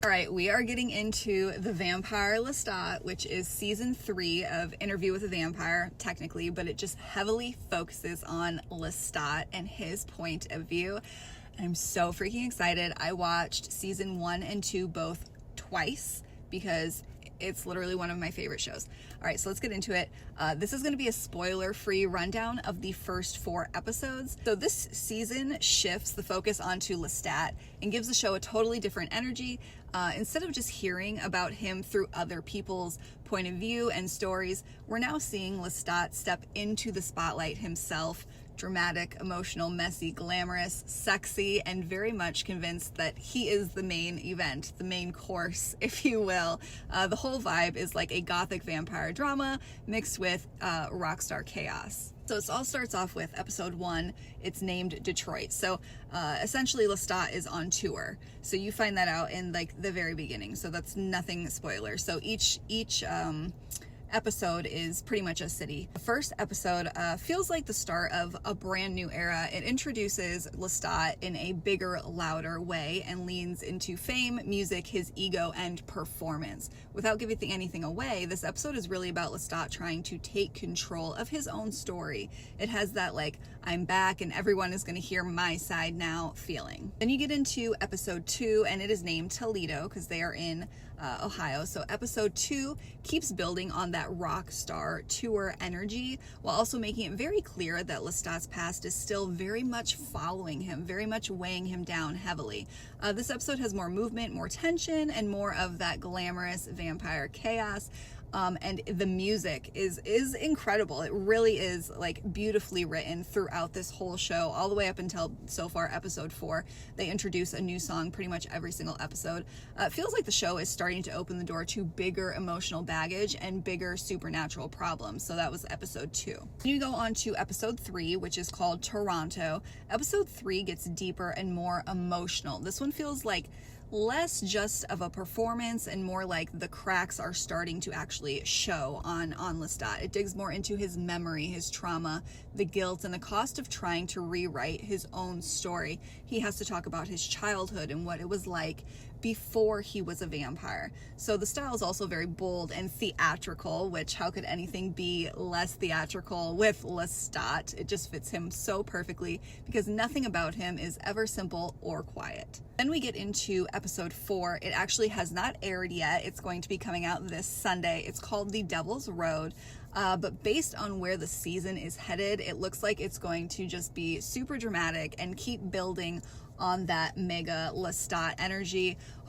All right, we are getting into the vampire Lestat, which is season 3 of Interview with a Vampire, technically, but it just heavily focuses on Lestat and his point of view. And I'm so freaking excited. I watched season 1 and 2 both twice because it's literally one of my favorite shows. All right, so let's get into it. This is going to be a spoiler-free rundown of the first 4 episodes. So this season shifts the focus onto Lestat and gives the show a totally different energy. Instead of just hearing about him through other people's point of view and stories, we're now seeing Lestat step into the spotlight himself. Dramatic, emotional, messy, glamorous, sexy, and very much convinced that he is the main event, the main course, if you will. The whole vibe is like a gothic vampire drama mixed with rockstar chaos. So it all starts off with episode 1. It's named Detroit. So essentially Lestat is on tour. So you find that out in like the very beginning. So that's nothing spoiler. So each episode is pretty much a city. The first episode feels like the start of a brand new era. It introduces Lestat in a bigger, louder way and leans into fame, music, his ego, and performance. Without giving anything away, this episode is really about Lestat trying to take control of his own story. It has that like, I'm back and everyone is going to hear my side now feeling. Then you get into episode 2 and it is named Toledo because they are in Ohio. So episode 2 keeps building on that rock star tour energy while also making it very clear that Lestat's past is still very much following him, very much weighing him down heavily. This episode has more movement, more tension, and more of that glamorous vampire chaos. And the music is incredible. It really is like beautifully written throughout this whole show, all the way up until so far episode 4. They introduce a new song pretty much every single episode. It feels like the show is starting to open the door to bigger emotional baggage and bigger supernatural problems. So that was episode 2. Then you go on to episode 3, which is called Toronto. Episode 3 gets deeper and more emotional. This one feels like less just of a performance and more like the cracks are starting to actually show on Lestat. It digs more into his memory, his trauma, the guilt, and the cost of trying to rewrite his own story. He has to talk about his childhood and what it was like before he was a vampire. So the style is also very bold and theatrical, which how could anything be less theatrical with Lestat? It just fits him so perfectly because nothing about him is ever simple or quiet. Then we get into episode 4. It actually has not aired yet. It's going to be coming out this Sunday. It's called The Devil's Road. But based on where the season is headed, it looks like it's going to just be super dramatic and keep building on that mega Lestat energy.